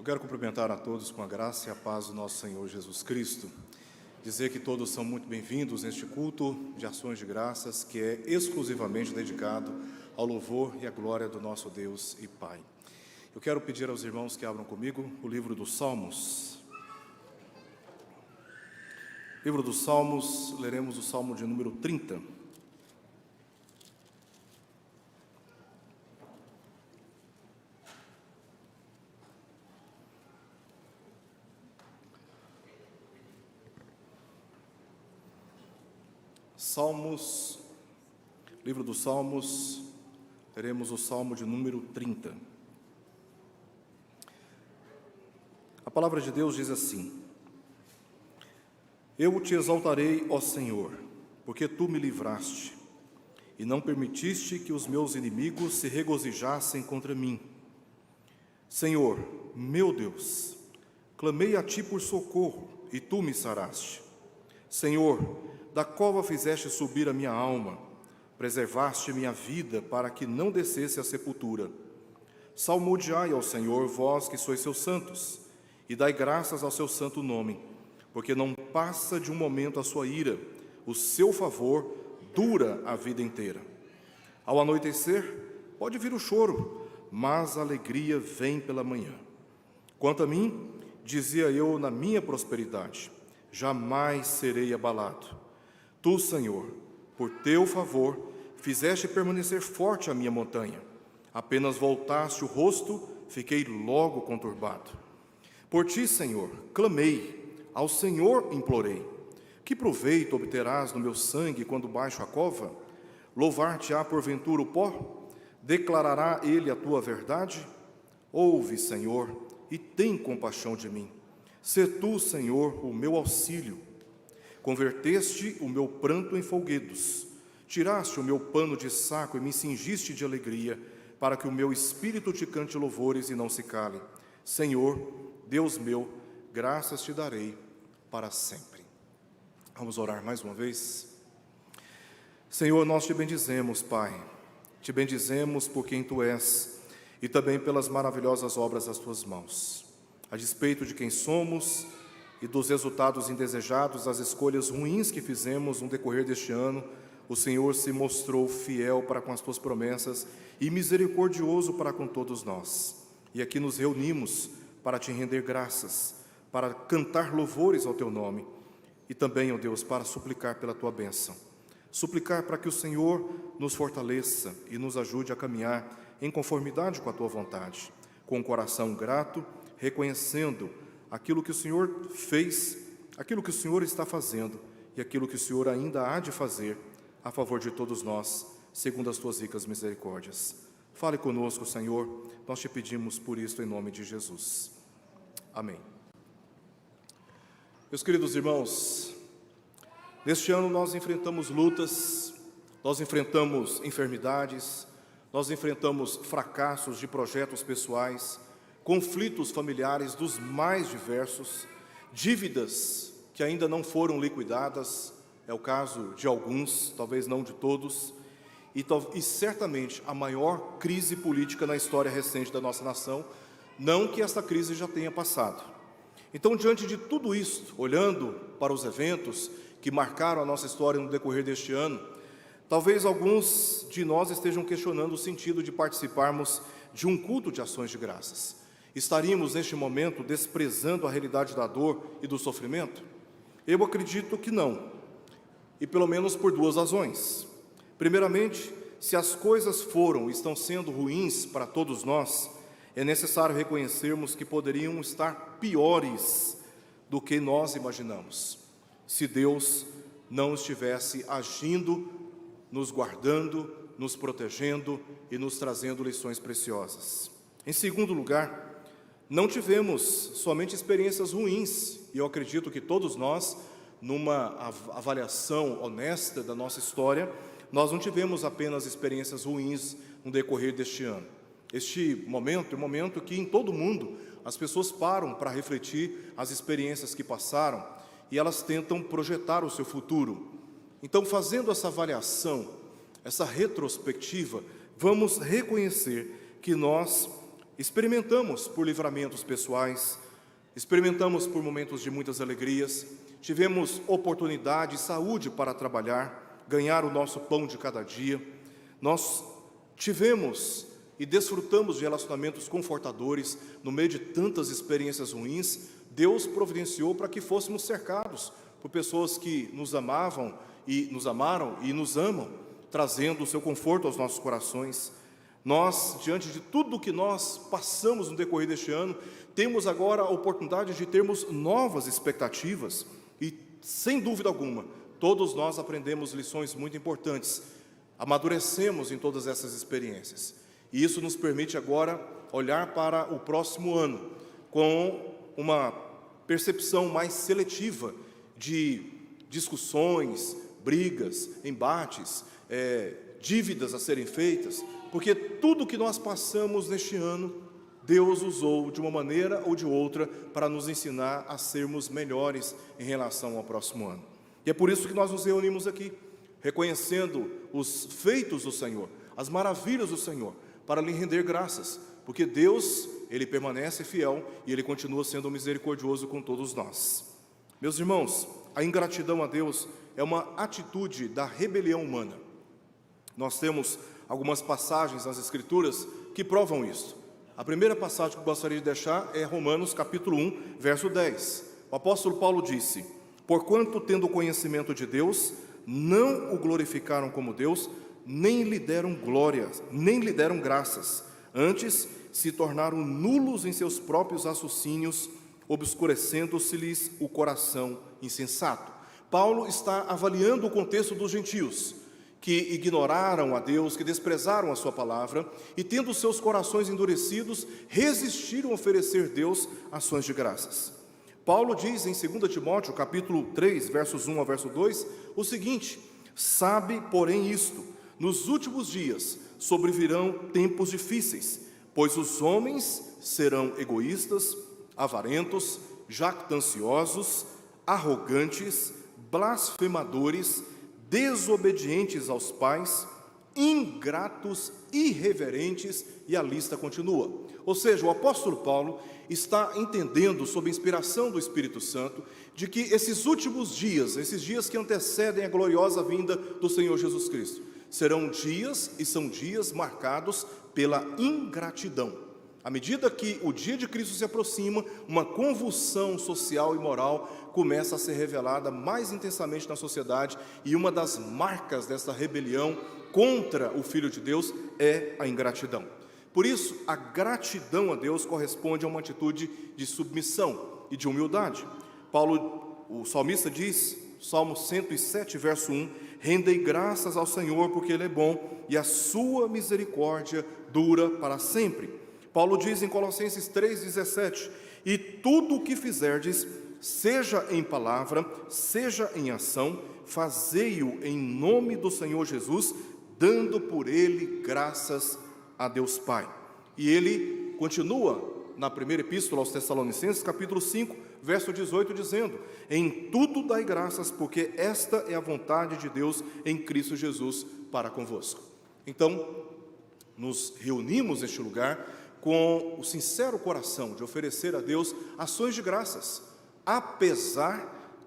Eu quero cumprimentar a todos com a graça e a paz do nosso Senhor Jesus Cristo. Dizer que todos são muito bem-vindos neste culto de ações de graças, que é exclusivamente dedicado ao louvor e à glória do nosso Deus e Pai. Eu quero pedir aos irmãos que abram comigo o livro dos Salmos. Livro dos Salmos, leremos o Salmo de número 30. Salmos, livro dos Salmos, teremos o Salmo de número 30. A palavra de Deus diz assim: Eu te exaltarei, ó Senhor, porque tu me livraste, e não permitiste que os meus inimigos se regozijassem contra mim. Senhor, meu Deus, clamei a ti por socorro, e tu me saraste. Senhor, da cova fizeste subir a minha alma, preservaste minha vida para que não descesse à sepultura. Salmodiai ao Senhor, vós que sois seus santos, e dai graças ao seu santo nome, porque não passa de um momento a sua ira, o seu favor dura a vida inteira. Ao anoitecer, pode vir o choro, mas a alegria vem pela manhã. Quanto a mim, dizia eu na minha prosperidade, jamais serei abalado. Tu, Senhor, por teu favor, fizeste permanecer forte a minha montanha. Apenas voltaste o rosto, fiquei logo conturbado. Por ti, Senhor, clamei, ao Senhor implorei. Que proveito obterás no meu sangue quando baixo a cova? Louvar-te-á porventura o pó? Declarará ele a tua verdade? Ouve, Senhor, e tem compaixão de mim. Sê tu, Senhor, o meu auxílio. Converteste o meu pranto em folguedos, tiraste o meu pano de saco e me cingiste de alegria, para que o meu espírito te cante louvores e não se cale. Senhor, Deus meu, graças te darei para sempre. Vamos orar mais uma vez. Senhor, nós te bendizemos, Pai, te bendizemos por quem tu és e também pelas maravilhosas obras das tuas mãos. A despeito de quem somos e dos resultados indesejados, das escolhas ruins que fizemos no decorrer deste ano, o Senhor se mostrou fiel para com as tuas promessas e misericordioso para com todos nós. E aqui nos reunimos para te render graças, para cantar louvores ao teu nome e também, ó Deus, para suplicar pela tua bênção. Suplicar para que o Senhor nos fortaleça e nos ajude a caminhar em conformidade com a tua vontade, com o coração grato, reconhecendo aquilo que o Senhor fez, aquilo que o Senhor está fazendo e aquilo que o Senhor ainda há de fazer a favor de todos nós, segundo as tuas ricas misericórdias. Fale conosco, Senhor, nós te pedimos por isto em nome de Jesus. Amém. Meus queridos irmãos, neste ano nós enfrentamos lutas, nós enfrentamos enfermidades, nós enfrentamos fracassos de projetos pessoais, conflitos familiares dos mais diversos, dívidas que ainda não foram liquidadas, é o caso de alguns, talvez não de todos, e certamente a maior crise política na história recente da nossa nação, não que esta crise já tenha passado. Então, diante de tudo isso, olhando para os eventos que marcaram a nossa história no decorrer deste ano, talvez alguns de nós estejam questionando o sentido de participarmos de um culto de ações de graças. Estaríamos, neste momento, desprezando a realidade da dor e do sofrimento? Eu acredito que não, e pelo menos por duas razões. Primeiramente, se as coisas foram e estão sendo ruins para todos nós, é necessário reconhecermos que poderiam estar piores do que nós imaginamos, se Deus não estivesse agindo, nos guardando, nos protegendo e nos trazendo lições preciosas. Em segundo lugar, não tivemos somente experiências ruins, e eu acredito que todos nós, numa avaliação honesta da nossa história, nós não tivemos apenas experiências ruins no decorrer deste ano. Este momento é um momento que em todo o mundo as pessoas param para refletir as experiências que passaram e elas tentam projetar o seu futuro. Então, fazendo essa avaliação, essa retrospectiva, vamos reconhecer que nós experimentamos por livramentos pessoais, experimentamos por momentos de muitas alegrias, tivemos oportunidade e saúde para trabalhar, ganhar o nosso pão de cada dia. Nós tivemos e desfrutamos de relacionamentos confortadores no meio de tantas experiências ruins. Deus providenciou para que fôssemos cercados por pessoas que nos amavam e nos amaram e nos amam, trazendo o seu conforto aos nossos corações. Nós, diante de tudo que nós passamos no decorrer deste ano, temos agora a oportunidade de termos novas expectativas e, sem dúvida alguma, todos nós aprendemos lições muito importantes, amadurecemos em todas essas experiências. E isso nos permite agora olhar para o próximo ano com uma percepção mais seletiva de discussões, brigas, embates, dívidas a serem feitas, porque tudo que nós passamos neste ano, Deus usou de uma maneira ou de outra para nos ensinar a sermos melhores em relação ao próximo ano. E é por isso que nós nos reunimos aqui, reconhecendo os feitos do Senhor, as maravilhas do Senhor, para lhe render graças, porque Deus, Ele permanece fiel e Ele continua sendo misericordioso com todos nós. Meus irmãos, a ingratidão a Deus é uma atitude da rebelião humana. Nós temos algumas passagens nas Escrituras que provam isso. A primeira passagem que eu gostaria de deixar é Romanos capítulo 1, verso 10. O apóstolo Paulo disse: porquanto, tendo conhecimento de Deus, não o glorificaram como Deus, nem lhe deram glória, nem lhe deram graças. Antes, se tornaram nulos em seus próprios raciocínios, obscurecendo-se-lhes o coração insensato. Paulo está avaliando o contexto dos gentios, que ignoraram a Deus, que desprezaram a sua palavra, e tendo seus corações endurecidos, resistiram a oferecer a Deus ações de graças. Paulo diz em 2 Timóteo, capítulo 3, versos 1 ao verso 2, o seguinte: sabe, porém, isto, nos últimos dias sobrevirão tempos difíceis, pois os homens serão egoístas, avarentos, jactanciosos, arrogantes, blasfemadores, desobedientes aos pais, ingratos, irreverentes, e a lista continua. Ou seja, o apóstolo Paulo está entendendo, sob a inspiração do Espírito Santo, de que esses últimos dias, esses dias que antecedem a gloriosa vinda do Senhor Jesus Cristo, serão dias, e são dias marcados pela ingratidão. À medida que o dia de Cristo se aproxima, uma convulsão social e moral começa a ser revelada mais intensamente na sociedade, e uma das marcas dessa rebelião contra o Filho de Deus é a ingratidão. Por isso, a gratidão a Deus corresponde a uma atitude de submissão e de humildade. Paulo, o salmista diz, Salmo 107, verso 1, rendei graças ao Senhor porque Ele é bom e a sua misericórdia dura para sempre. Paulo diz em Colossenses 3,17, e tudo o que fizerdes, seja em palavra, seja em ação, fazei-o em nome do Senhor Jesus, dando por Ele graças a Deus Pai. E ele continua na primeira epístola aos Tessalonicenses, capítulo 5, verso 18, dizendo: em tudo dai graças, porque esta é a vontade de Deus em Cristo Jesus para convosco. Então, nos reunimos neste lugar com o sincero coração de oferecer a Deus ações de graças, apesar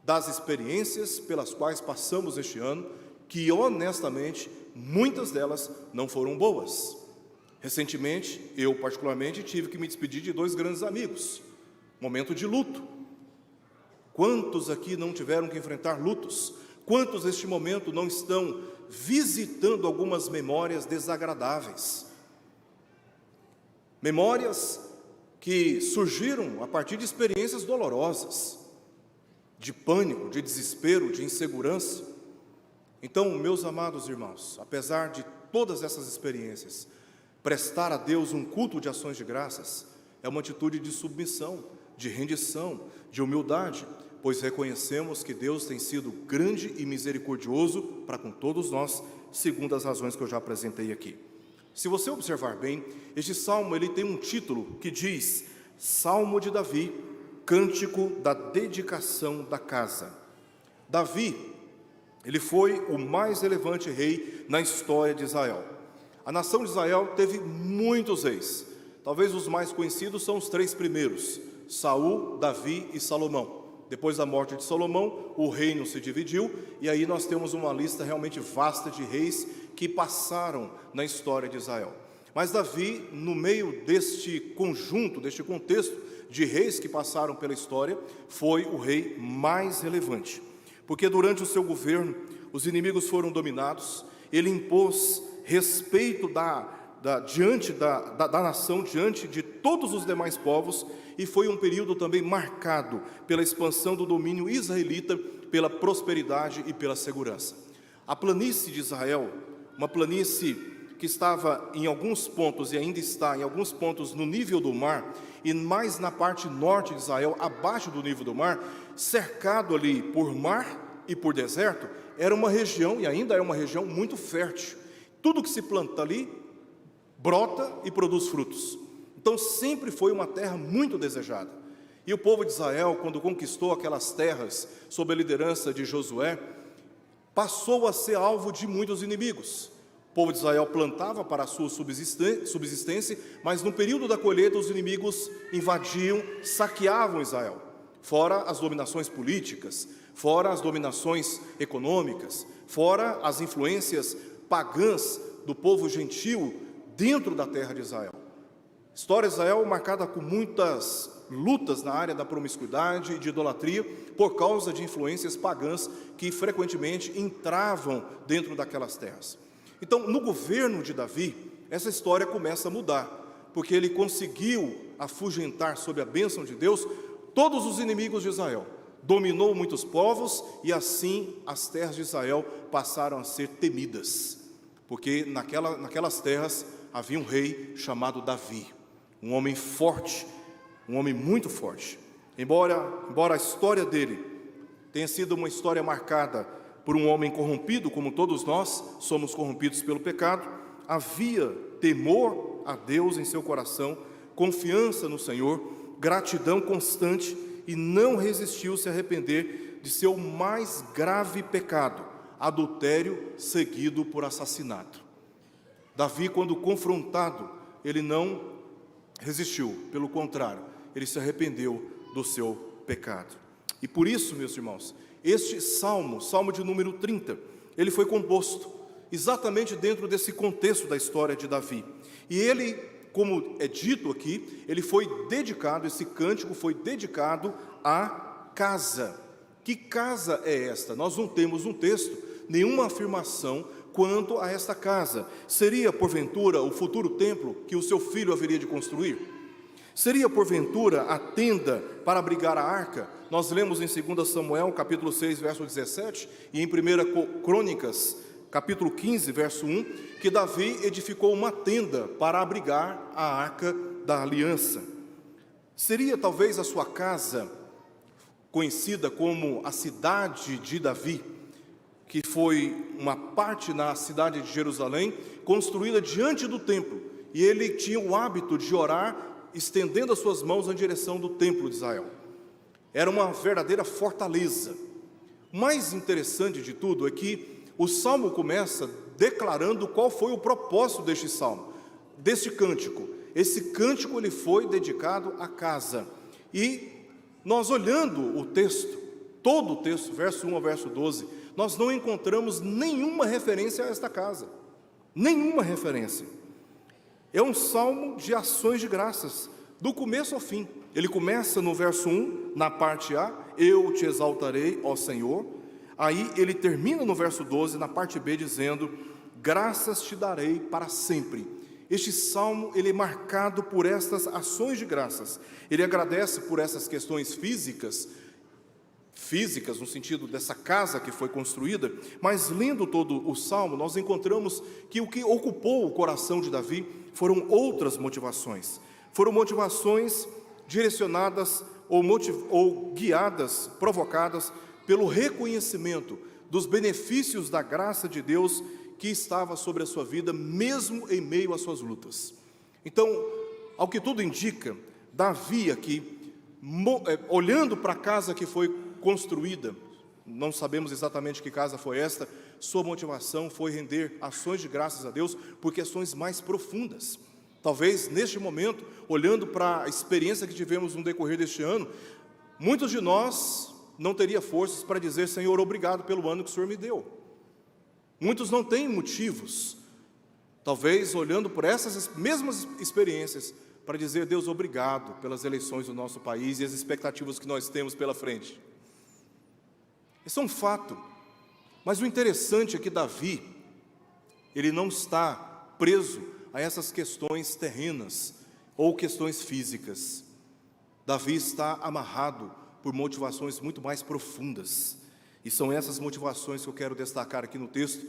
das experiências pelas quais passamos este ano, que honestamente, muitas delas não foram boas. Recentemente, eu particularmente tive que me despedir de 2 grandes amigos, momento de luto. Quantos aqui não tiveram que enfrentar lutos? Quantos neste momento não estão visitando algumas memórias desagradáveis? Memórias que surgiram a partir de experiências dolorosas, de pânico, de desespero, de insegurança. Então, meus amados irmãos, apesar de todas essas experiências, prestar a Deus um culto de ações de graças é uma atitude de submissão, de rendição, de humildade, pois reconhecemos que Deus tem sido grande e misericordioso para com todos nós, segundo as razões que eu já apresentei aqui. Se você observar bem, este salmo ele tem um título que diz: Salmo de Davi, Cântico da Dedicação da Casa. Davi, ele foi o mais relevante rei na história de Israel. A nação de Israel teve muitos reis, Talvez os mais conhecidos são os três primeiros: Saul, Davi e Salomão. Depois da morte de Salomão, o reino se dividiu, e aí nós temos uma lista realmente vasta de reis que passaram na história de Israel. Mas Davi, no meio deste conjunto, deste contexto de reis que passaram pela história, foi o rei mais relevante, porque durante o seu governo, os inimigos foram dominados, ele impôs respeito diante da nação, diante de todos os demais povos, e foi um período também marcado pela expansão do domínio israelita, pela prosperidade e pela segurança. A planície de Israel, uma planície que estava em alguns pontos e ainda está em alguns pontos no nível do mar, e mais na parte norte de Israel, abaixo do nível do mar, cercado ali por mar e por deserto, era uma região, e ainda é uma região muito fértil. Tudo que se planta ali brota e produz frutos. Então sempre foi uma terra muito desejada. E o povo de Israel, quando conquistou aquelas terras sob a liderança de Josué, passou a ser alvo de muitos inimigos. O povo de Israel plantava para a sua subsistência, mas no período da colheita os inimigos invadiam, saqueavam Israel. Fora as dominações políticas, fora as dominações econômicas, fora as influências pagãs do povo gentil dentro da terra de Israel. A história de Israel marcada com muitas lutas na área da promiscuidade e de idolatria, por causa de influências pagãs que frequentemente entravam dentro daquelas terras. Então, no governo de Davi, essa história começa a mudar, porque ele conseguiu afugentar, sob a bênção de Deus, todos os inimigos de Israel, dominou muitos povos, e assim as terras de Israel passaram a ser temidas, porque naquelas terras havia um rei chamado Davi, um homem forte, um homem muito forte. Embora a história dele tenha sido uma história marcada por um homem corrompido, como todos nós somos corrompidos pelo pecado, havia temor a Deus em seu coração, confiança no Senhor, gratidão constante, e não resistiu se arrepender de seu mais grave pecado, adultério seguido por assassinato. Davi, quando confrontado, ele não resistiu, pelo contrário, ele se arrependeu do seu pecado. E por isso, meus irmãos, este salmo de número 30, ele foi composto exatamente dentro desse contexto da história de Davi. E ele, como é dito aqui, ele foi dedicado, esse cântico foi dedicado à casa. Que casa é esta? Nós não temos um texto, nenhuma afirmação quanto a esta casa. Seria, porventura, o futuro templo que o seu filho haveria de construir? Seria, porventura, a tenda para abrigar a arca? Nós lemos em 2 Samuel, capítulo 6, verso 17, e em 1 Crônicas, capítulo 15, verso 1, que Davi edificou uma tenda para abrigar a arca da aliança. Seria, talvez, a sua casa, conhecida como a cidade de Davi, que foi uma parte na cidade de Jerusalém, construída diante do templo, e ele tinha o hábito de orar, estendendo as suas mãos na direção do templo de Israel. Era uma verdadeira fortaleza. O mais interessante de tudo é que o salmo começa declarando qual foi o propósito deste salmo, deste cântico. Esse cântico ele foi dedicado à casa. E nós olhando o texto, todo o texto, verso 1 ao verso 12, nós não encontramos nenhuma referência a esta casa. Nenhuma referência. É um salmo de ações de graças, do começo ao fim. Ele começa no verso 1, na parte A, eu te exaltarei, ó Senhor. Aí ele termina no verso 12, na parte B, dizendo, graças te darei para sempre. Este salmo, ele é marcado por estas ações de graças. Ele agradece por essas questões físicas no sentido dessa casa que foi construída, mas lendo todo o salmo, nós encontramos que o que ocupou o coração de Davi foram outras motivações. Foram motivações direcionadas ou guiadas, provocadas pelo reconhecimento dos benefícios da graça de Deus que estava sobre a sua vida, mesmo em meio às suas lutas. Então, ao que tudo indica, Davi aqui, olhando para a casa que foi construída, não sabemos exatamente que casa foi esta, sua motivação foi render ações de graças a Deus por questões mais profundas. Talvez neste momento, olhando para a experiência que tivemos no decorrer deste ano, muitos de nós não teriam forças para dizer: Senhor, obrigado pelo ano que o Senhor me deu. Muitos não têm motivos, talvez olhando por essas mesmas experiências, para dizer: Deus, obrigado pelas eleições do nosso país e as expectativas que nós temos pela frente. Isso é um fato, mas o interessante é que Davi, ele não está preso a essas questões terrenas ou questões físicas. Davi está amarrado por motivações muito mais profundas, e são essas motivações que eu quero destacar aqui no texto,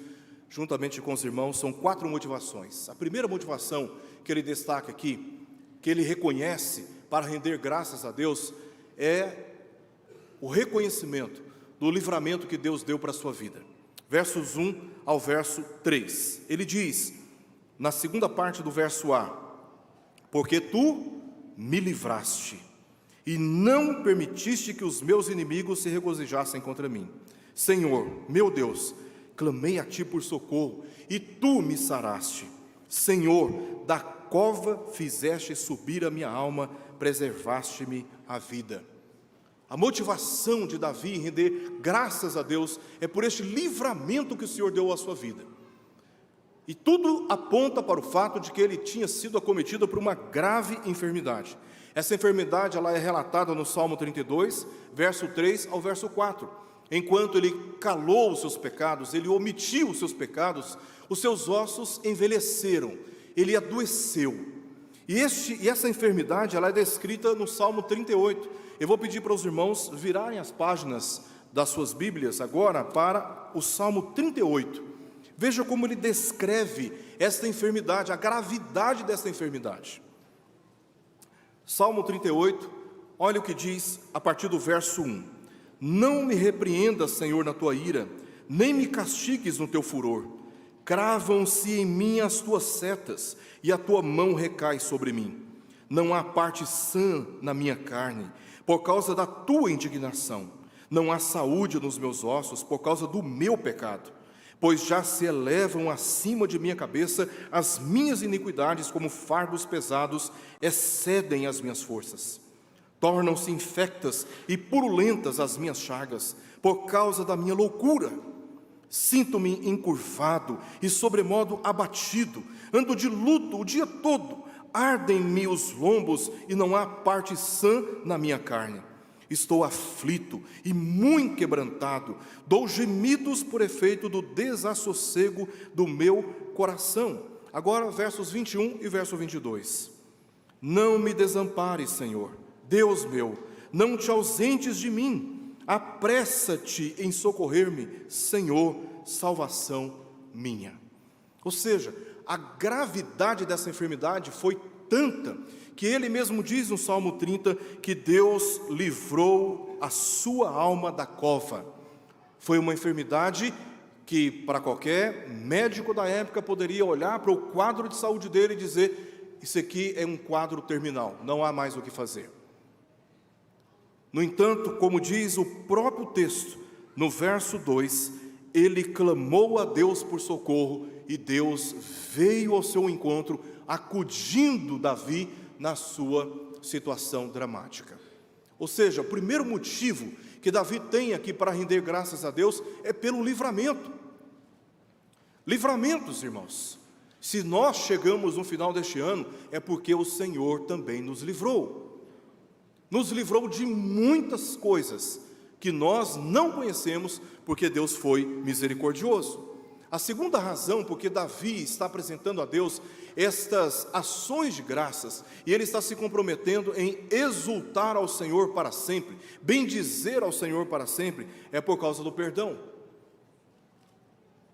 juntamente com os irmãos. São 4 motivações. A primeira motivação que ele destaca aqui, que ele reconhece para render graças a Deus, é o reconhecimento do livramento que Deus deu para a sua vida. Versos 1 ao verso 3, ele diz, na segunda parte do verso A: porque tu me livraste e não permitiste que os meus inimigos se regozijassem contra mim. Senhor, meu Deus, clamei a ti por socorro e tu me saraste. Senhor, da cova fizeste subir a minha alma, preservaste-me a vida. A motivação de Davi em render graças a Deus é por este livramento que o Senhor deu à sua vida. E tudo aponta para o fato de que ele tinha sido acometido por uma grave enfermidade. Essa enfermidade ela é relatada no Salmo 32, verso 3 ao verso 4. Enquanto ele calou os seus pecados, ele omitiu os seus pecados, os seus ossos envelheceram, ele adoeceu. E essa enfermidade ela é descrita no Salmo 38. Eu vou pedir para os irmãos virarem as páginas das suas Bíblias agora para o Salmo 38. Veja como ele descreve esta enfermidade, a gravidade desta enfermidade. Salmo 38, olha o que diz a partir do verso 1. Não me repreendas, Senhor, na tua ira, nem me castigues no teu furor. Cravam-se em mim as tuas setas, e a tua mão recai sobre mim. Não há parte sã na minha carne, por causa da tua indignação. Não há saúde nos meus ossos, por causa do meu pecado. Pois já se elevam acima de minha cabeça as minhas iniquidades, como fardos pesados, excedem as minhas forças. Tornam-se infectas e purulentas as minhas chagas, por causa da minha loucura. Sinto-me encurvado e sobremodo abatido, ando de luto o dia todo, ardem-me os lombos e não há parte sã na minha carne. Estou aflito e muito quebrantado, dou gemidos por efeito do desassossego do meu coração. Agora, versos 21 e verso 22. Não me desampares, Senhor, Deus meu, não te ausentes de mim, apressa-te em socorrer-me, Senhor, salvação minha. Ou seja, a gravidade dessa enfermidade foi tanta, que ele mesmo diz no Salmo 30, que Deus livrou a sua alma da cova. Foi uma enfermidade que para qualquer médico da época poderia olhar para o quadro de saúde dele e dizer: isso aqui é um quadro terminal, não há mais o que fazer. No entanto, como diz o próprio texto, no verso 2, ele clamou a Deus por socorro e Deus veio ao seu encontro, acudindo Davi na sua situação dramática. Ou seja, o primeiro motivo que Davi tem aqui para render graças a Deus é pelo livramento. Livramentos, irmãos. Se nós chegamos no final deste ano, é porque o Senhor também nos livrou. Nos livrou de muitas coisas que nós não conhecemos, porque Deus foi misericordioso. A segunda razão porque Davi está apresentando a Deus estas ações de graças, e ele está se comprometendo em exultar ao Senhor para sempre, bendizer ao Senhor para sempre, é por causa do perdão.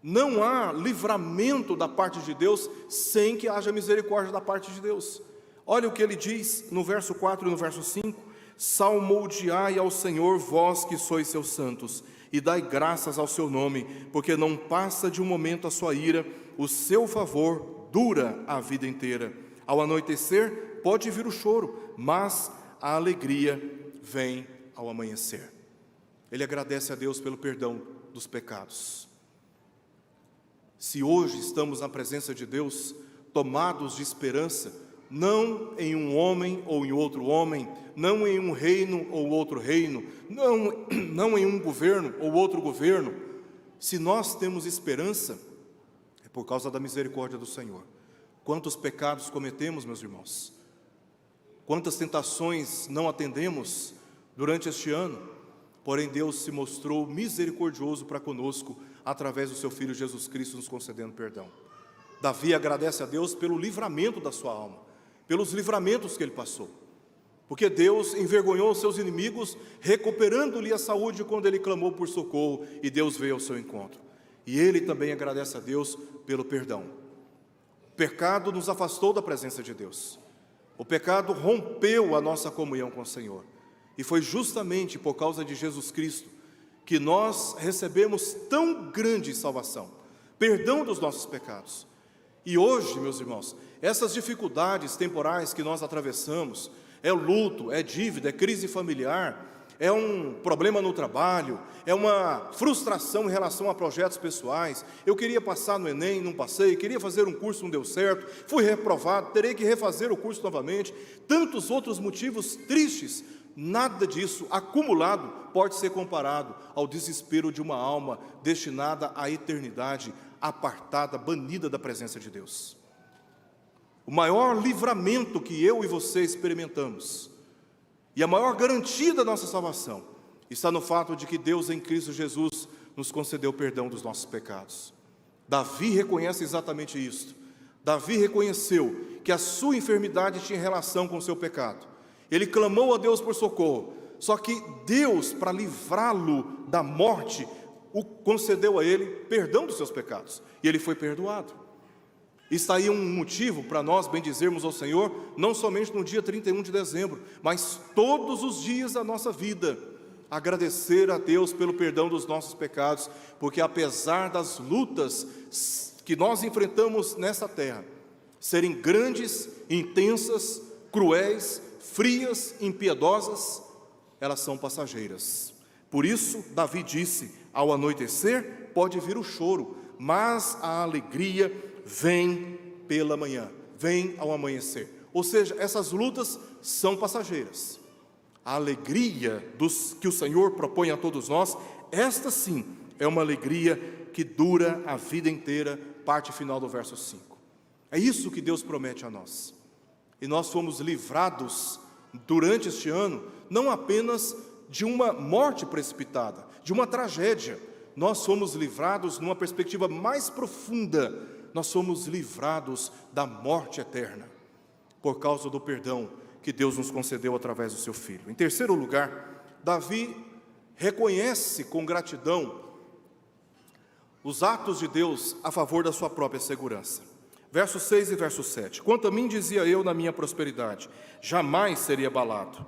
Não há livramento da parte de Deus sem que haja misericórdia da parte de Deus. Olha o que ele diz no verso 4 e no verso 5: salmodiai ao Senhor, vós que sois seus santos, e dai graças ao seu nome, porque não passa de um momento a sua ira, o seu favor dura a vida inteira. Ao anoitecer pode vir o choro, mas a alegria vem ao amanhecer. Ele agradece a Deus pelo perdão dos pecados. Se hoje estamos na presença de Deus, tomados de esperança, não em um homem ou em outro homem, não em um reino ou outro reino, não em um governo ou outro governo. Se nós temos esperança, é por causa da misericórdia do Senhor. Quantos pecados cometemos, meus irmãos? Quantas tentações não atendemos durante este ano? Porém, Deus se mostrou misericordioso para conosco, através do seu Filho Jesus Cristo, nos concedendo perdão. Davi agradece a Deus pelo livramento da sua alma, pelos livramentos que ele passou, porque Deus envergonhou os seus inimigos, recuperando-lhe a saúde quando ele clamou por socorro, e Deus veio ao seu encontro. E ele também agradece a Deus pelo perdão. O pecado nos afastou da presença de Deus, o pecado rompeu a nossa comunhão com o Senhor, e foi justamente por causa de Jesus Cristo que nós recebemos tão grande salvação, perdão dos nossos pecados. E hoje, meus irmãos, essas dificuldades temporais que nós atravessamos, é luto, é dívida, é crise familiar, é um problema no trabalho, é uma frustração em relação a projetos pessoais. Eu queria passar no Enem, não passei, queria fazer um curso, não deu certo, fui reprovado, terei que refazer o curso novamente, tantos outros motivos tristes. Nada disso acumulado pode ser comparado ao desespero de uma alma destinada à eternidade, apartada, banida da presença de Deus. O maior livramento que eu e você experimentamos, e a maior garantia da nossa salvação, está no fato de que Deus em Cristo Jesus nos concedeu perdão dos nossos pecados. Davi reconhece exatamente isso. Davi reconheceu que a sua enfermidade tinha relação com o seu pecado. Ele clamou a Deus por socorro, só que Deus, para livrá-lo da morte, concedeu a ele perdão dos seus pecados, e ele foi perdoado. Está aí um motivo para nós bendizermos ao Senhor, não somente no dia 31 de dezembro, mas todos os dias da nossa vida, agradecer a Deus pelo perdão dos nossos pecados, porque apesar das lutas que nós enfrentamos nessa terra, serem grandes, intensas, cruéis, frias, impiedosas, elas são passageiras. Por isso, Davi disse: ao anoitecer pode vir o choro, mas a alegria vem pela manhã, vem ao amanhecer. Ou seja, essas lutas são passageiras. A alegria que o Senhor propõe a todos nós, esta sim é uma alegria que dura a vida inteira, parte final do verso 5. É isso que Deus promete a nós. E nós fomos livrados durante este ano, não apenas de uma morte precipitada, de uma tragédia. Nós fomos livrados numa perspectiva mais profunda. Nós somos livrados da morte eterna, por causa do perdão que Deus nos concedeu através do seu Filho. Em terceiro lugar, Davi reconhece com gratidão os atos de Deus a favor da sua própria segurança. Versos 6 e verso 7. Quanto a mim, dizia eu na minha prosperidade, jamais seria abalado.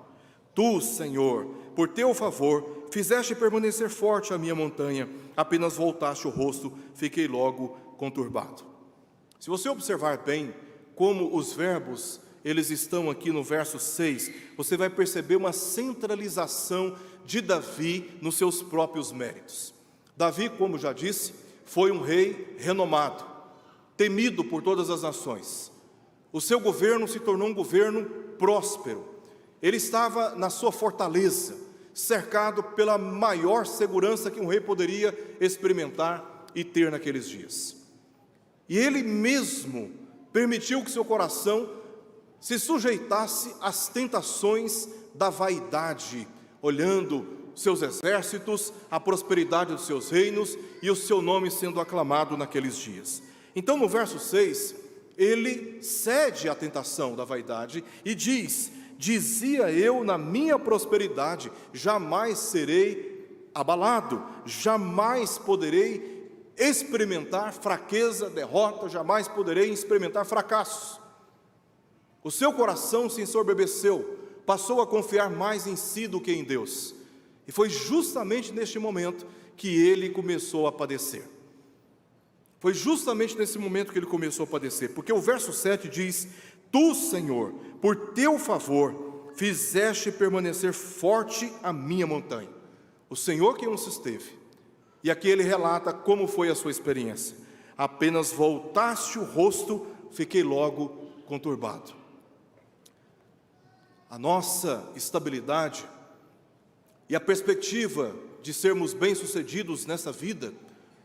Tu, Senhor, por teu favor, fizeste permanecer forte a minha montanha, apenas voltaste o rosto, fiquei logo conturbado. Se você observar bem como os verbos, eles estão aqui no verso 6, você vai perceber uma centralização de Davi nos seus próprios méritos. Davi, como já disse, foi um rei renomado, temido por todas as nações. O seu governo se tornou um governo próspero. Ele estava na sua fortaleza, cercado pela maior segurança que um rei poderia experimentar e ter naqueles dias. E ele mesmo permitiu que seu coração se sujeitasse às tentações da vaidade, olhando seus exércitos, a prosperidade dos seus reinos e o seu nome sendo aclamado naqueles dias. Então, no verso 6, ele cede à tentação da vaidade e diz: dizia eu na minha prosperidade, jamais serei abalado, jamais poderei experimentar fraqueza, derrota, jamais poderei experimentar fracassos. O seu coração se ensoberbeceu, passou a confiar mais em si do que em Deus. E foi justamente neste momento que ele começou a padecer. Foi justamente nesse momento que ele começou a padecer, porque o verso 7 diz: Tu, Senhor, por teu favor, fizeste permanecer forte a minha montanha. O Senhor que o susteve. E aqui ele relata como foi a sua experiência. Apenas voltaste o rosto, fiquei logo conturbado. a nossa estabilidade e a perspectiva de sermos bem-sucedidos nessa vida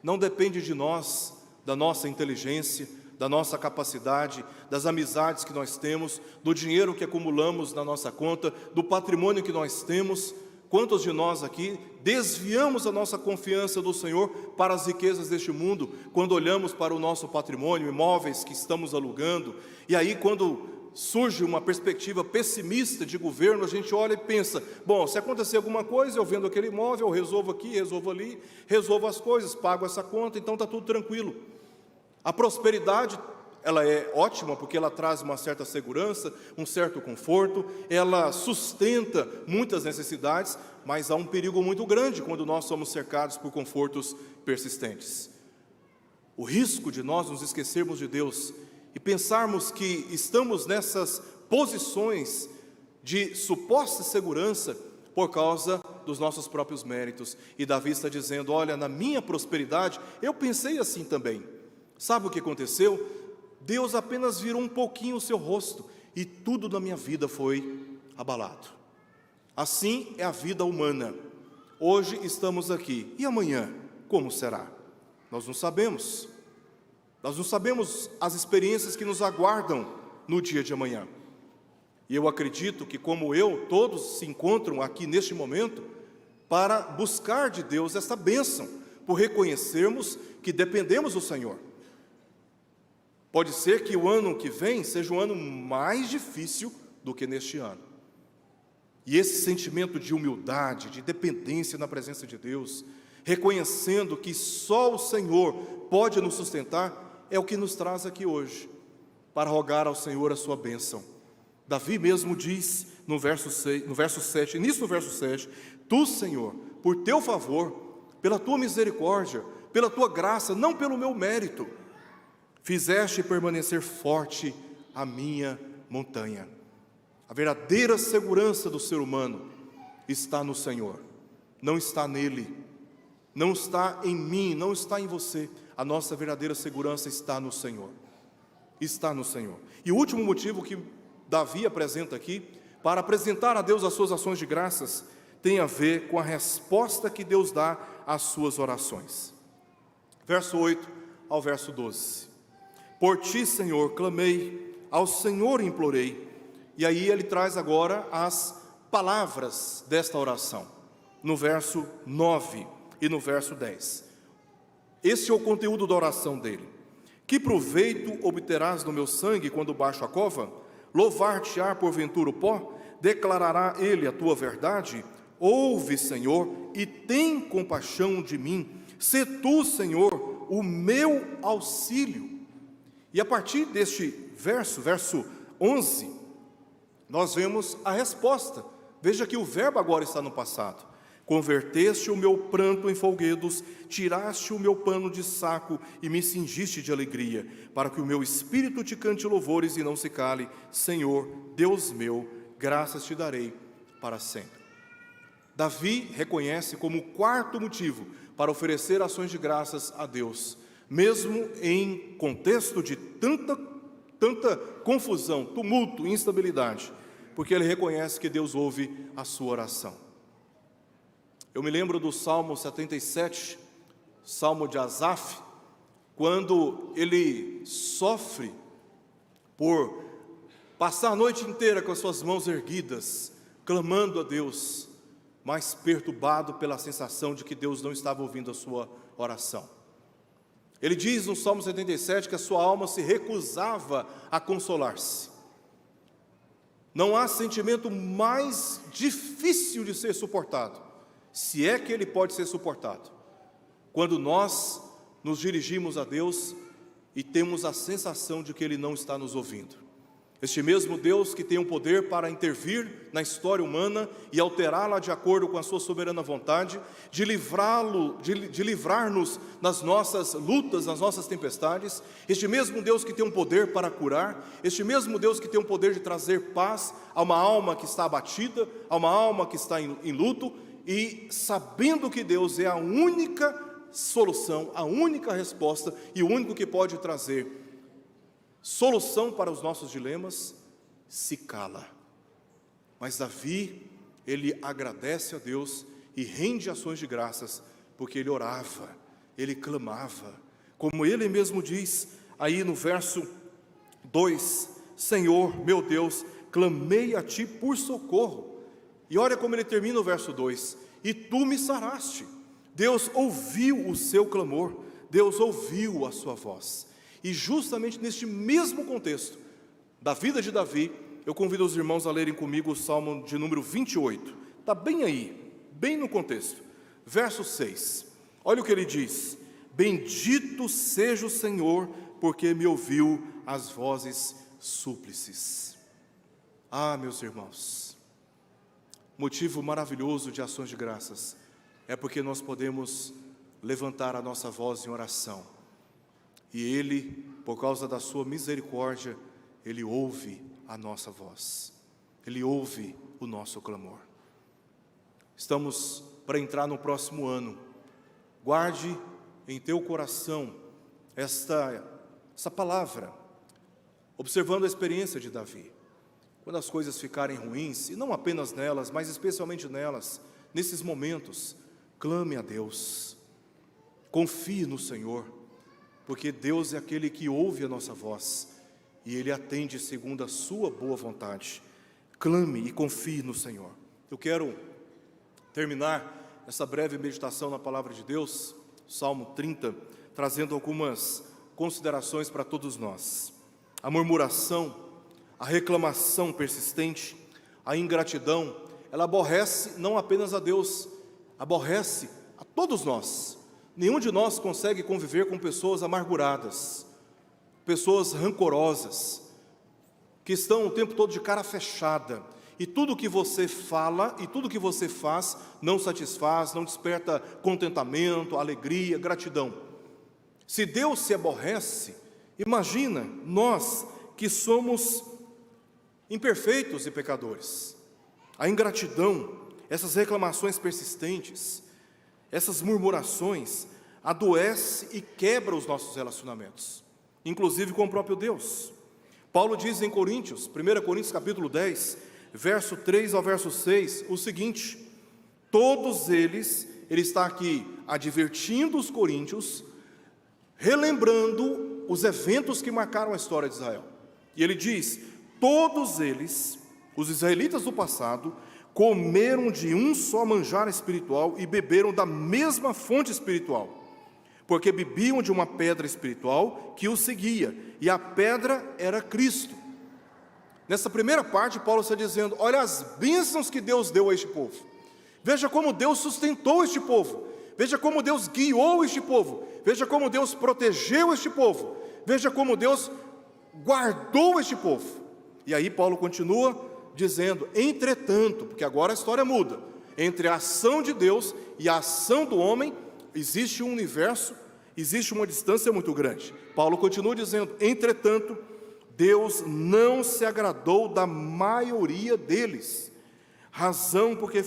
não depende de nós, da nossa inteligência, da nossa capacidade, das amizades que nós temos, do dinheiro que acumulamos na nossa conta, do patrimônio que nós temos. Quantos de nós aqui desviamos a nossa confiança do Senhor para as riquezas deste mundo, quando olhamos para o nosso patrimônio, imóveis que estamos alugando, e aí quando surge uma perspectiva pessimista de governo, a gente olha e pensa, bom, se acontecer alguma coisa, eu vendo aquele imóvel, eu resolvo aqui, resolvo ali, resolvo as coisas, pago essa conta, então está tudo tranquilo. A prosperidade, ela é ótima porque ela traz uma certa segurança, um certo conforto, ela sustenta muitas necessidades, mas há um perigo muito grande quando nós somos cercados por confortos persistentes. O risco de nós nos esquecermos de Deus e pensarmos que estamos nessas posições de suposta segurança por causa dos nossos próprios méritos. E Davi está dizendo, olha, na minha prosperidade, eu pensei assim também. Sabe o que aconteceu? Deus apenas virou um pouquinho o seu rosto e tudo na minha vida foi abalado. Assim é a vida humana. Hoje estamos aqui, e amanhã como será? Nós não sabemos. Nós não sabemos as experiências que nos aguardam no dia de amanhã. E eu acredito que, como eu, todos se encontram aqui neste momento para buscar de Deus esta bênção, por reconhecermos que dependemos do Senhor. Pode ser que o ano que vem seja um ano mais difícil do que neste ano. E esse sentimento de humildade, de dependência na presença de Deus, reconhecendo que só o Senhor pode nos sustentar, é o que nos traz aqui hoje, para rogar ao Senhor a sua bênção. Davi mesmo diz no verso 7, início do verso 7, Tu, Senhor, por teu favor, pela tua misericórdia, pela tua graça, não pelo meu mérito, fizeste permanecer forte a minha montanha. A verdadeira segurança do ser humano está no Senhor, não está nele, não está em mim, não está em você. A nossa verdadeira segurança está no Senhor. Está no Senhor. E o último motivo que Davi apresenta aqui, para apresentar a Deus as suas ações de graças, tem a ver com a resposta que Deus dá às suas orações. Verso 8 ao verso 12. Por ti, Senhor, clamei, ao Senhor implorei. E aí ele traz agora as palavras desta oração, no verso 9 e no verso 10. Esse é o conteúdo da oração dele. Que proveito obterás do meu sangue quando baixo a cova? Louvar-te-á porventura o pó? Declarará ele a tua verdade? Ouve, Senhor, e tem compaixão de mim. Sê tu, Senhor, o meu auxílio. E a partir deste verso 11, nós vemos a resposta. Veja que o verbo agora está no passado. Converteste o meu pranto em folguedos, tiraste o meu pano de saco e me cingiste de alegria, para que o meu espírito te cante louvores e não se cale. Senhor, Deus meu, graças te darei para sempre. Davi reconhece como quarto motivo para oferecer ações de graças a Deus, mesmo em contexto de tanta confusão, tumulto, instabilidade, porque ele reconhece que Deus ouve a sua oração. Eu me lembro do Salmo 77, Salmo de Asaf, quando ele sofre por passar a noite inteira com as suas mãos erguidas, clamando a Deus, mas perturbado pela sensação de que Deus não estava ouvindo a sua oração. Ele diz no Salmo 77 que a sua alma se recusava a consolar-se. Não há sentimento mais difícil de ser suportado, se é que ele pode ser suportado, quando nós nos dirigimos a Deus e temos a sensação de que Ele não está nos ouvindo. Este mesmo Deus que tem o poder para intervir na história humana e alterá-la de acordo com a sua soberana vontade, de livrar-nos nas nossas lutas, nas nossas tempestades, este mesmo Deus que tem um poder para curar, este mesmo Deus que tem o poder de trazer paz a uma alma que está abatida, a uma alma que está em luto, e sabendo que Deus é a única solução, a única resposta e o único que pode trazer solução para os nossos dilemas, se cala. Mas Davi, ele agradece a Deus e rende ações de graças, porque ele orava, ele clamava. Como ele mesmo diz aí no verso 2, Senhor, meu Deus, clamei a ti por socorro. E olha como ele termina o verso 2, e tu me saraste. Deus ouviu o seu clamor, Deus ouviu a sua voz. E justamente neste mesmo contexto da vida de Davi, eu convido os irmãos a lerem comigo o Salmo de número 28. Está bem aí, bem no contexto. Verso 6, olha o que ele diz: bendito seja o Senhor, porque me ouviu as vozes súplices. Ah, meus irmãos, motivo maravilhoso de ações de graças é porque nós podemos levantar a nossa voz em oração, e Ele, por causa da sua misericórdia, Ele ouve a nossa voz, Ele ouve o nosso clamor. Estamos para entrar no próximo ano. Guarde em teu coração essa palavra, observando a experiência de Davi. Quando as coisas ficarem ruins, e não apenas nelas, mas especialmente nelas, nesses momentos, clame a Deus, confie no Senhor, porque Deus é aquele que ouve a nossa voz, e Ele atende segundo a sua boa vontade. Clame e confie no Senhor. Eu quero terminar essa breve meditação na palavra de Deus, Salmo 30, trazendo algumas considerações para todos nós. A murmuração, a reclamação persistente, a ingratidão, ela aborrece não apenas a Deus, aborrece a todos nós. Nenhum de nós consegue conviver com pessoas amarguradas, pessoas rancorosas, que estão o tempo todo de cara fechada, e tudo que você fala e tudo que você faz não satisfaz, não desperta contentamento, alegria, gratidão. Se Deus se aborrece, imagina nós que somos imperfeitos e pecadores. A ingratidão, essas reclamações persistentes, essas murmurações, adoece e quebra os nossos relacionamentos, inclusive com o próprio Deus. Paulo diz em Coríntios, 1 Coríntios capítulo 10, verso 3 ao verso 6, o seguinte: todos eles, ele está aqui advertindo os coríntios, relembrando os eventos que marcaram a história de Israel. E ele diz: todos eles, os israelitas do passado, comeram de um só manjar espiritual e beberam da mesma fonte espiritual, porque bebiam de uma pedra espiritual que os seguia, e a pedra era Cristo. Nessa primeira parte, Paulo está dizendo: olha as bênçãos que Deus deu a este povo, veja como Deus sustentou este povo, veja como Deus guiou este povo, veja como Deus protegeu este povo, veja como Deus guardou este povo. E aí Paulo continua dizendo: entretanto, porque agora a história muda, entre a ação de Deus e a ação do homem existe um universo, existe uma distância muito grande. Paulo continua dizendo: entretanto, Deus não se agradou da maioria deles, razão porque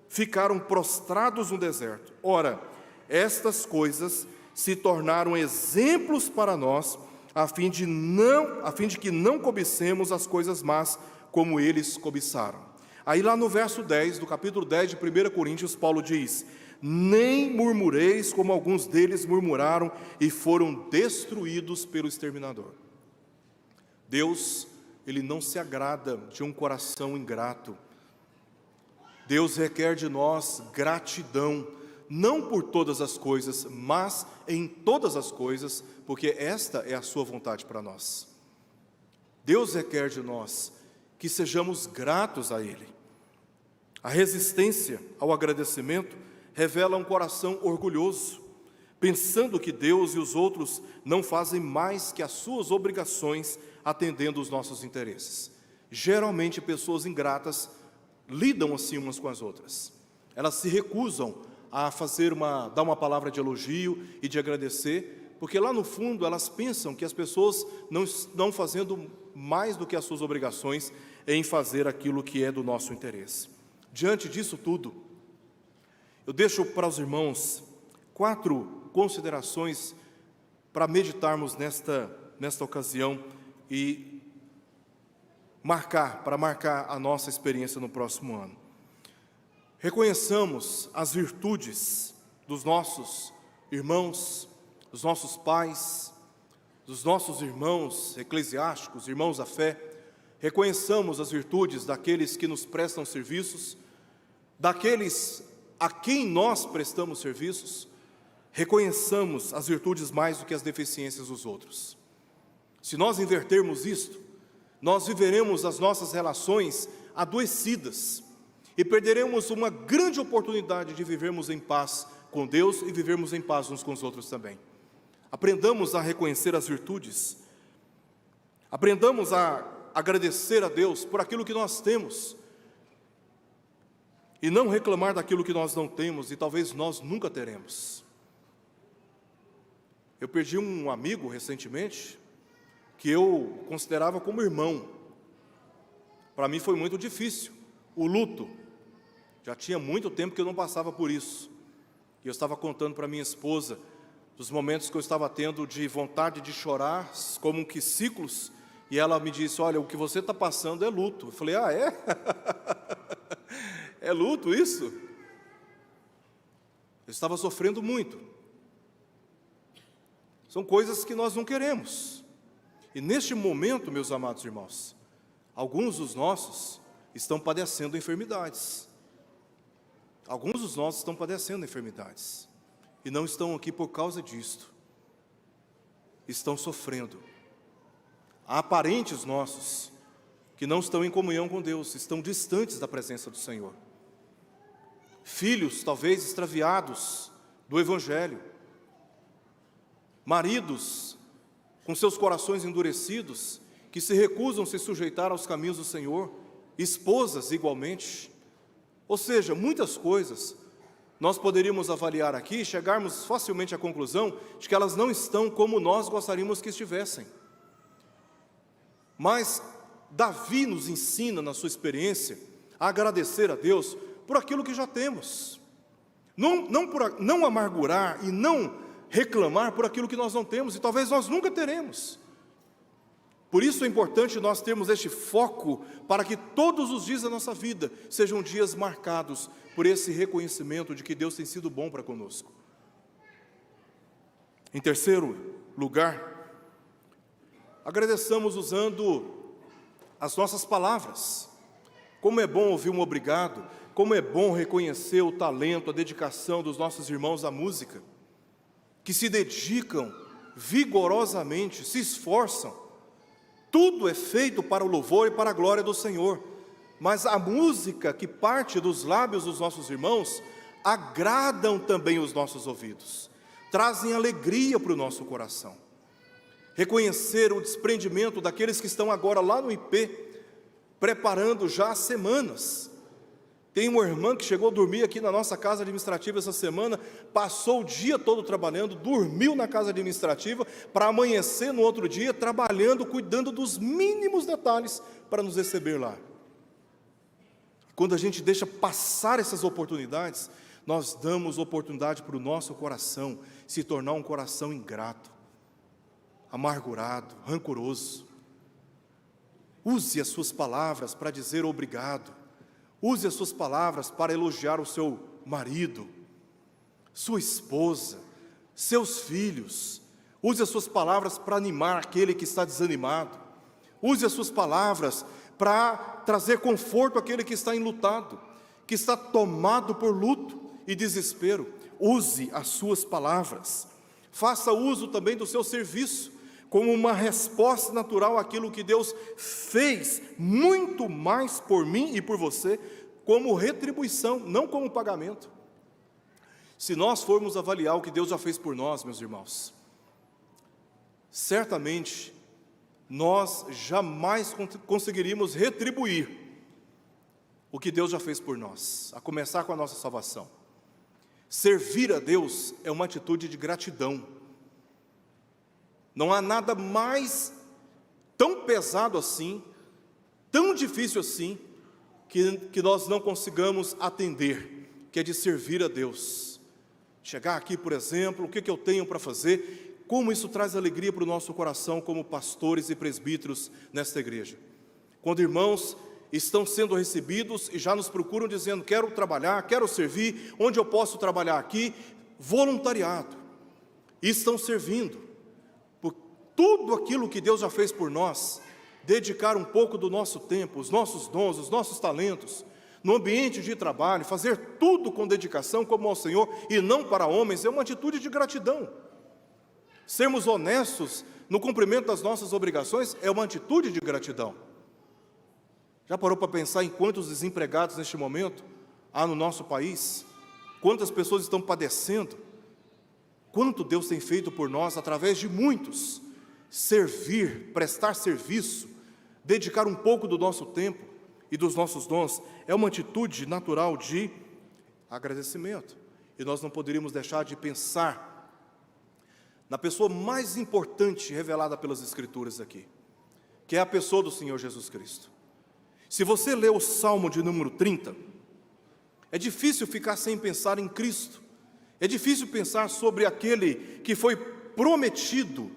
ficaram prostrados no deserto. Ora, estas coisas se tornaram exemplos para nós, a fim de que não cobicemos as coisas más como eles cobiçaram. Aí lá no verso 10, do capítulo 10 de 1 Coríntios, Paulo diz: nem murmureis como alguns deles murmuraram e foram destruídos pelo exterminador. Deus, Ele não se agrada de um coração ingrato. Deus requer de nós gratidão, não por todas as coisas, mas em todas as coisas, porque esta é a sua vontade para nós. Deus requer de nós que sejamos gratos a Ele. A resistência ao agradecimento revela um coração orgulhoso, pensando que Deus e os outros não fazem mais que as suas obrigações, atendendo os nossos interesses. Geralmente pessoas ingratas lidam assim umas com as outras. Elas se recusam a dar uma palavra de elogio e de agradecer, porque lá no fundo elas pensam que as pessoas não estão fazendo mais do que as suas obrigações em fazer aquilo que é do nosso interesse. Diante disso tudo, eu deixo para os irmãos 4 considerações para meditarmos nesta ocasião, e para marcar a nossa experiência no próximo ano. Reconheçamos as virtudes dos nossos irmãos, dos nossos pais, dos nossos irmãos eclesiásticos, irmãos da fé. Reconheçamos as virtudes daqueles que nos prestam serviços, daqueles a quem nós prestamos serviços. Reconheçamos as virtudes mais do que as deficiências dos outros. Se nós invertermos isto, nós viveremos as nossas relações adoecidas e perderemos uma grande oportunidade de vivermos em paz com Deus e vivermos em paz uns com os outros também. Aprendamos a reconhecer as virtudes, aprendamos a agradecer a Deus por aquilo que nós temos e não reclamar daquilo que nós não temos e talvez nós nunca teremos. Eu perdi um amigo recentemente que eu considerava como irmão. Para mim foi muito difícil o luto. Já tinha muito tempo que eu não passava por isso. E eu estava contando para minha esposa dos momentos que eu estava tendo de vontade de chorar, como que ciclos, e ela me disse: olha, o que você está passando é luto. Eu falei: ah, é? É luto isso? Eu estava sofrendo muito. São coisas que nós não queremos. E neste momento, meus amados irmãos, alguns dos nossos estão padecendo enfermidades. Alguns dos nossos estão padecendo enfermidades. E não estão aqui por causa disto. Estão sofrendo. Há parentes nossos que não estão em comunhão com Deus, estão distantes da presença do Senhor. Filhos, talvez, extraviados do Evangelho. Maridos com seus corações endurecidos, que se recusam a se sujeitar aos caminhos do Senhor. Esposas, igualmente. Ou seja, muitas coisas nós poderíamos avaliar aqui e chegarmos facilmente à conclusão de que elas não estão como nós gostaríamos que estivessem. Mas Davi nos ensina, na sua experiência, a agradecer a Deus por aquilo que já temos. Não amargurar e não reclamar por aquilo que nós não temos, e talvez nós nunca teremos. Por isso é importante nós termos este foco, para que todos os dias da nossa vida sejam dias marcados por esse reconhecimento de que Deus tem sido bom para conosco. Em terceiro lugar, agradeçamos usando as nossas palavras. Como é bom ouvir um obrigado, como é bom reconhecer o talento, a dedicação dos nossos irmãos à música, que se dedicam vigorosamente, se esforçam. Tudo é feito para o louvor e para a glória do Senhor. Mas a música que parte dos lábios dos nossos irmãos agradam também os nossos ouvidos, trazem alegria para o nosso coração. Reconhecer o desprendimento daqueles que estão agora lá no IP, preparando já há semanas. Tem uma irmã que chegou a dormir aqui na nossa casa administrativa essa semana, passou o dia todo trabalhando, dormiu na casa administrativa, para amanhecer no outro dia, trabalhando, cuidando dos mínimos detalhes para nos receber lá. Quando a gente deixa passar essas oportunidades, nós damos oportunidade para o nosso coração se tornar um coração ingrato, amargurado, rancoroso. Use as suas palavras para dizer obrigado. Use as suas palavras para elogiar o seu marido, sua esposa, seus filhos. Use as suas palavras para animar aquele que está desanimado. Use as suas palavras para trazer conforto àquele que está enlutado, que está tomado por luto e desespero. Use as suas palavras. Faça uso também do seu serviço, como uma resposta natural àquilo que Deus fez muito mais por mim e por você, como retribuição, não como pagamento. Se nós formos avaliar o que Deus já fez por nós, meus irmãos, certamente nós jamais conseguiríamos retribuir o que Deus já fez por nós, a começar com a nossa salvação. Servir a Deus é uma atitude de gratidão. Não há nada mais tão pesado assim, tão difícil assim, que nós não consigamos atender, que é de servir a Deus. Chegar aqui, por exemplo, o que eu tenho para fazer, como isso traz alegria para o nosso coração como pastores e presbíteros nesta igreja. quando irmãos estão sendo recebidos e já nos procuram dizendo: quero trabalhar, quero servir, onde eu posso trabalhar aqui? Voluntariado. E estão servindo, por tudo aquilo que Deus já fez por nós, dedicar um pouco do nosso tempo, os nossos dons, os nossos talentos, no ambiente de trabalho, fazer tudo com dedicação como ao Senhor e não para homens, é uma atitude de gratidão. Sermos honestos no cumprimento das nossas obrigações é uma atitude de gratidão. Já parou para pensar em quantos desempregados neste momento há no nosso país? Quantas pessoas estão padecendo? Quanto Deus tem feito por nós através de muitos? Servir, prestar serviço, dedicar um pouco do nosso tempo e dos nossos dons, é uma atitude natural de agradecimento. E nós não poderíamos deixar de pensar na pessoa mais importante revelada pelas Escrituras aqui, que é a pessoa do Senhor Jesus Cristo. Se você lê o Salmo de número 30, é difícil ficar sem pensar em Cristo, é difícil pensar sobre aquele que foi prometido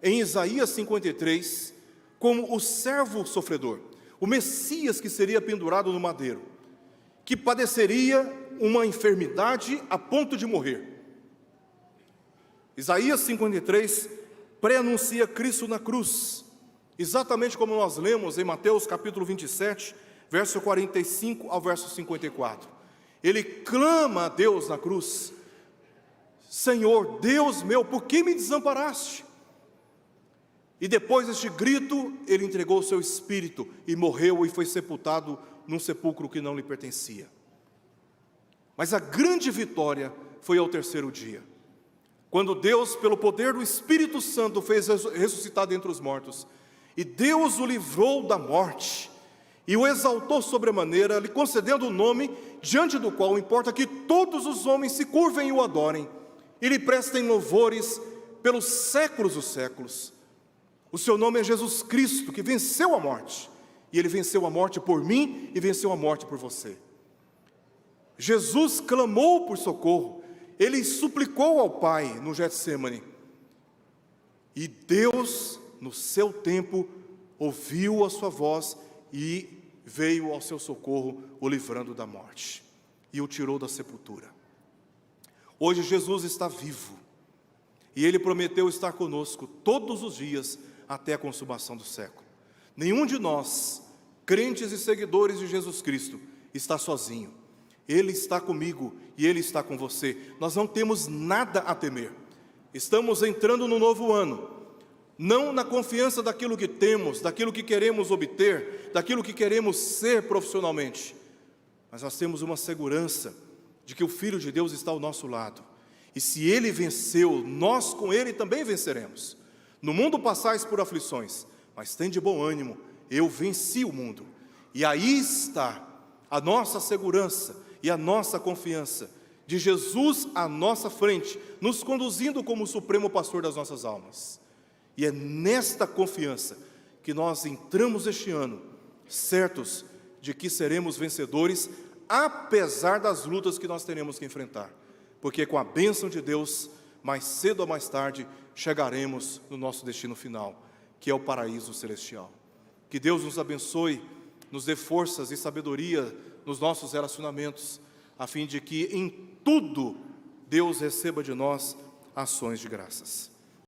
em Isaías 53, como o servo sofredor, o Messias que seria pendurado no madeiro, que padeceria uma enfermidade a ponto de morrer. Isaías 53 pré-anuncia Cristo na cruz, exatamente como nós lemos em Mateus capítulo 27, verso 45 ao verso 54. Ele clama a Deus na cruz: Senhor, Deus meu, por que me desamparaste? E depois deste grito, ele entregou o seu espírito e morreu e foi sepultado num sepulcro que não lhe pertencia. Mas a grande vitória foi ao terceiro dia, quando Deus, pelo poder do Espírito Santo, fez ressuscitar dentre os mortos, e Deus o livrou da morte, e o exaltou sobremaneira, lhe concedendo um nome, diante do qual importa que todos os homens se curvem e o adorem, e lhe prestem louvores pelos séculos dos séculos. O seu nome é Jesus Cristo, que venceu a morte, e ele venceu a morte por mim, e venceu a morte por você. Jesus clamou por socorro, ele suplicou ao Pai no Getsêmani, e Deus, no seu tempo, ouviu a sua voz, e veio ao seu socorro, o livrando da morte, e o tirou da sepultura. Hoje Jesus está vivo, e ele prometeu estar conosco todos os dias, até a consumação do século. Nenhum de nós, crentes e seguidores de Jesus Cristo, está sozinho. Ele está comigo e Ele está com você. Nós não temos nada a temer. Estamos entrando no novo ano, não na confiança daquilo que temos, daquilo que queremos obter, daquilo que queremos ser profissionalmente, mas nós temos uma segurança de que o Filho de Deus está ao nosso lado. E se Ele venceu, nós com Ele também venceremos. No mundo passais por aflições, mas tende bom ânimo, eu venci o mundo. E aí está a nossa segurança e a nossa confiança, de Jesus à nossa frente, nos conduzindo como o supremo pastor das nossas almas. E é nesta confiança que nós entramos este ano, certos de que seremos vencedores, apesar das lutas que nós teremos que enfrentar. Porque com a bênção de Deus, mais cedo ou mais tarde, chegaremos no nosso destino final, que é o paraíso celestial. Que Deus nos abençoe, nos dê forças e sabedoria nos nossos relacionamentos, a fim de que em tudo Deus receba de nós ações de graças.